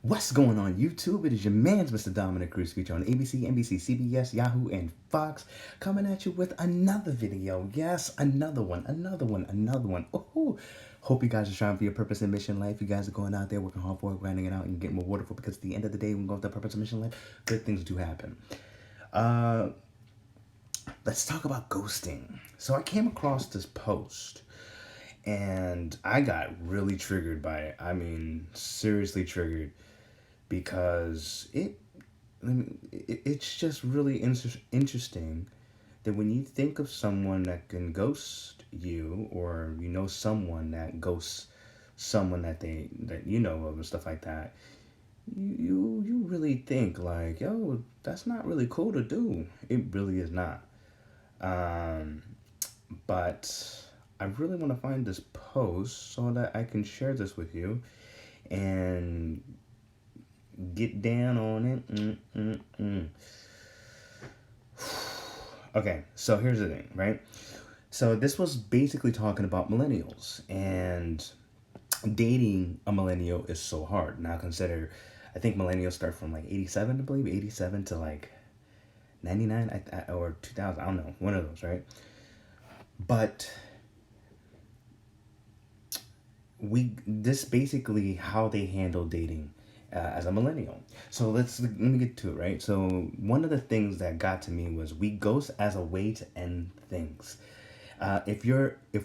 What's going on YouTube? It is your man's Mr. Dominic Cruz feature on ABC, NBC, CBS, Yahoo, and Fox, coming at you with another video. Yes, another one. Ooh. Hope you guys are striving for your purpose and mission in life. You guys are going out there working hard for it, grinding it out, and getting rewarded for it, because at the end of the day, when we go with that purpose and mission in life, good things do happen. Let's talk about ghosting. So I came across this post and I got really triggered by it. I mean, seriously triggered, because it's just really interesting that when you think of someone that can ghost you, or you know someone that ghosts someone that you know of and stuff like that, you really think like, yo, that's not really cool to do. It really is not. Um, but I really want to find this post so that I can share this with you and get down on it. Okay, so here's the thing, right? So this was basically talking about millennials, and dating a millennial is so hard. Now consider, I think millennials start from like 87, I believe, 87 to like 99 or 2000, I don't know, one of those, right? But this basically how they handle dating as a millennial. So let me get to it, right? So one of the things that got to me was we ghost as a way to end things. If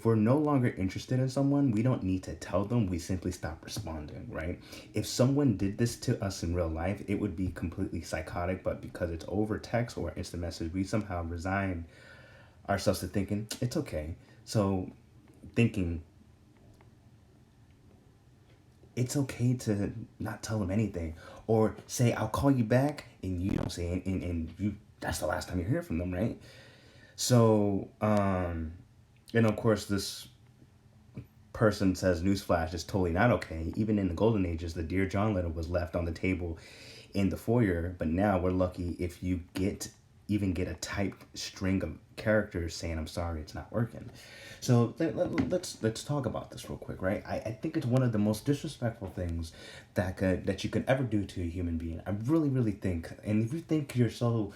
we're no longer interested in someone, we don't need to tell them. We simply stop responding, right? If someone did this to us in real life, it would be completely psychotic. But because it's over text or instant message, we somehow resign ourselves to thinking it's okay. So thinking it's okay to not tell them anything, or say I'll call you back and you don't say, and you, that's the last time you hear from them, right? So and of course this person says, newsflash, is totally not okay. Even in the golden ages, the Dear John letter was left on the table in the foyer, but now we're lucky if you even get a typed string of characters saying I'm sorry, it's not working. So let's talk about this real quick, right? I think it's one of the most disrespectful things that you could ever do to a human being. I really think. And if you think you're so,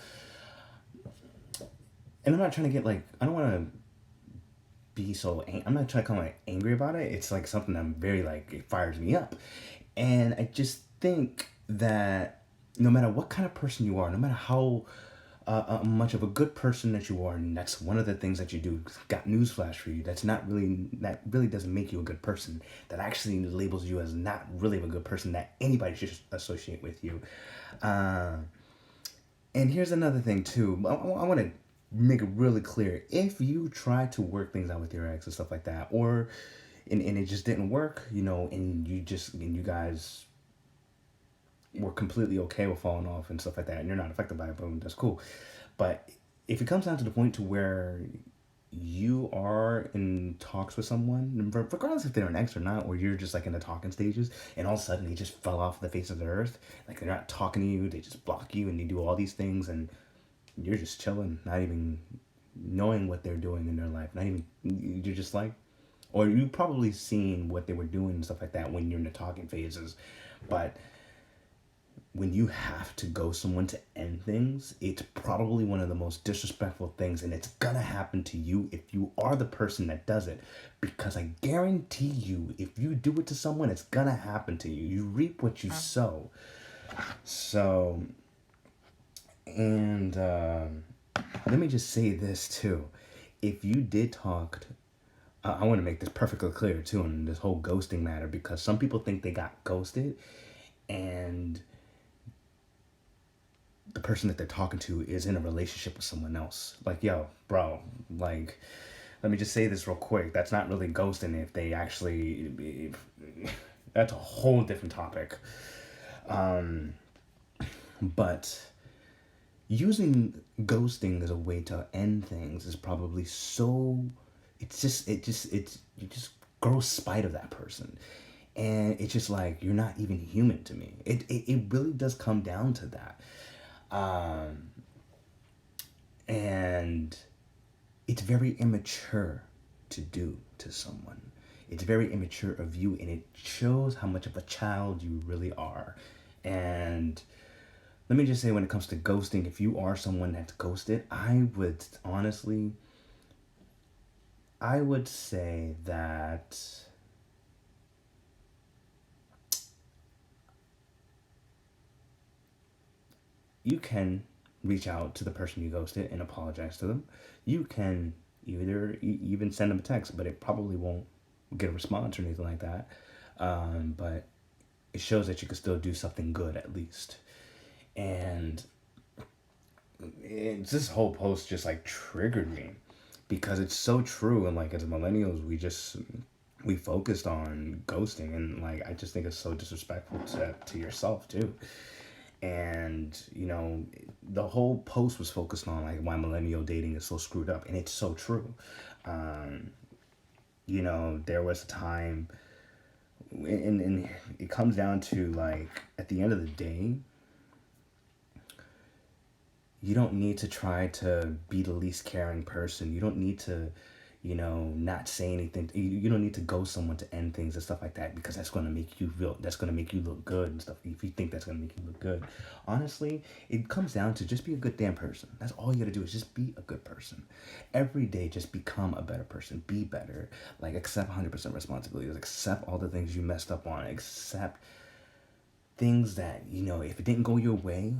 and I'm not trying to get like, I don't want to be so, I'm not trying to come like angry about it. It's like something I'm very like, it fires me up. And I just think that no matter what kind of person you are, no matter how much of a good person that you are, and that's one of the things that you do, got newsflash for you, that really doesn't make you a good person. That actually labels you as not really a good person that anybody should associate with you. And here's another thing too. I want to make it really clear. If you try to work things out with your ex and stuff like that, or and it just didn't work, and you guys were completely okay with falling off and stuff like that, and you're not affected by it, boom, that's cool. But if it comes down to the point to where you are in talks with someone, regardless if they're an ex or not, or you're just like in the talking stages, and all of a sudden they just fell off the face of the earth, like they're not talking to you, they just block you, and they do all these things, and you're just chilling, not even knowing what they're doing in their life, not even, you're just like, or you probably seen what they were doing and stuff like that when you're in the talking phases. But when you have to go someone to end things, it's probably one of the most disrespectful things, and it's gonna happen to you if you are the person that does it. Because I guarantee you, if you do it to someone, it's gonna happen to you. You reap what you sow. So, and let me just say this too. If you did talk, I want to make this perfectly clear too in this whole ghosting matter, because some people think they got ghosted, and the person that they're talking to is in a relationship with someone else. Like, yo, bro, like, let me just say this real quick. That's not really ghosting if they actually, that's a whole different topic. But using ghosting as a way to end things is probably so, you just grow spite of that person. And it's just like, you're not even human to me. It really does come down to that. And it's very immature to do to someone. It's very immature of you, and it shows how much of a child you really are. And let me just say, when it comes to ghosting, if you are someone that's ghosted, I would say that you can reach out to the person you ghosted and apologize to them. You can even send them a text, but it probably won't get a response or anything like that. But it shows that you can still do something good at least. And this whole post just like triggered me because it's so true. And like as millennials, we focused on ghosting, and like I just think it's so disrespectful to yourself too. And the whole post was focused on like why millennial dating is so screwed up, and it's so true. um, there was a time, and it comes down to like at the end of the day, you don't need to try to be the least caring person. You don't need to, not say anything. You don't need to ghost someone to end things and stuff like that, because that's going to make you look good and stuff. If you think that's going to make you look good, honestly, it comes down to just be a good damn person. That's all you got to do, is just be a good person. Every day, just become a better person. Be better. Like, accept 100% responsibilities. Accept all the things you messed up on. Accept things that, if it didn't go your way,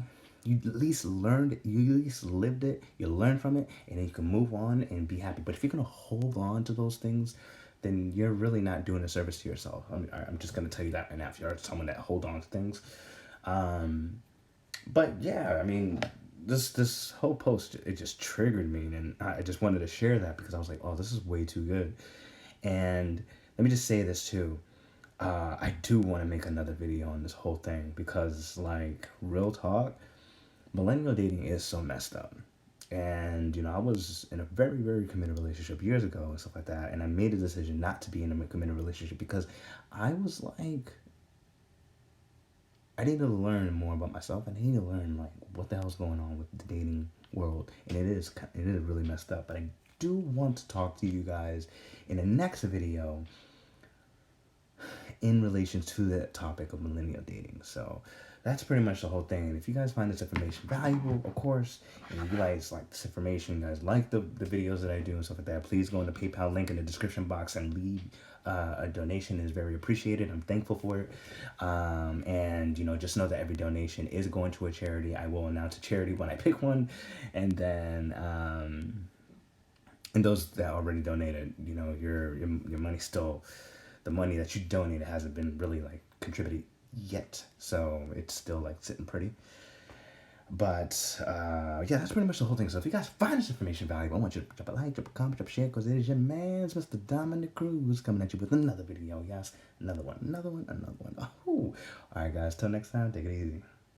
you at least learned it, you at least lived it, you learned from it, and then you can move on and be happy. But if you're gonna hold on to those things, then you're really not doing a service to yourself. I'm just gonna tell you that right now. If you're someone that hold on to things, but yeah, I mean, this whole post, it just triggered me, and I just wanted to share that because I was like, oh, this is way too good. And let me just say this too. I do want to make another video on this whole thing because, like, real talk, millennial dating is so messed up. And, I was in a very, very committed relationship years ago and stuff like that. And I made a decision not to be in a committed relationship because I was like, I need to learn more about myself. I need to learn, like, what the hell's going on with the dating world. And it is really messed up. But I do want to talk to you guys in the next video in relation to that topic of millennial dating. So that's pretty much the whole thing. And if you guys find this information valuable, of course, and you guys like this information, you guys like the videos that I do and stuff like that, please go in the PayPal link in the description box and leave a donation. Is very appreciated. I'm thankful for it. And just know that every donation is going to a charity. I will announce a charity when I pick one, and then and those that already donated, your money still, the money that you donated hasn't been really like contributed yet, so it's still like sitting pretty. But yeah, that's pretty much the whole thing. So if you guys find this information valuable, I want you to drop a like, drop a comment, drop a share, because it is your man's Mr. Dominic Cruz coming at you with another video, guys. Another one. Oh, all right, guys, till next time, take it easy.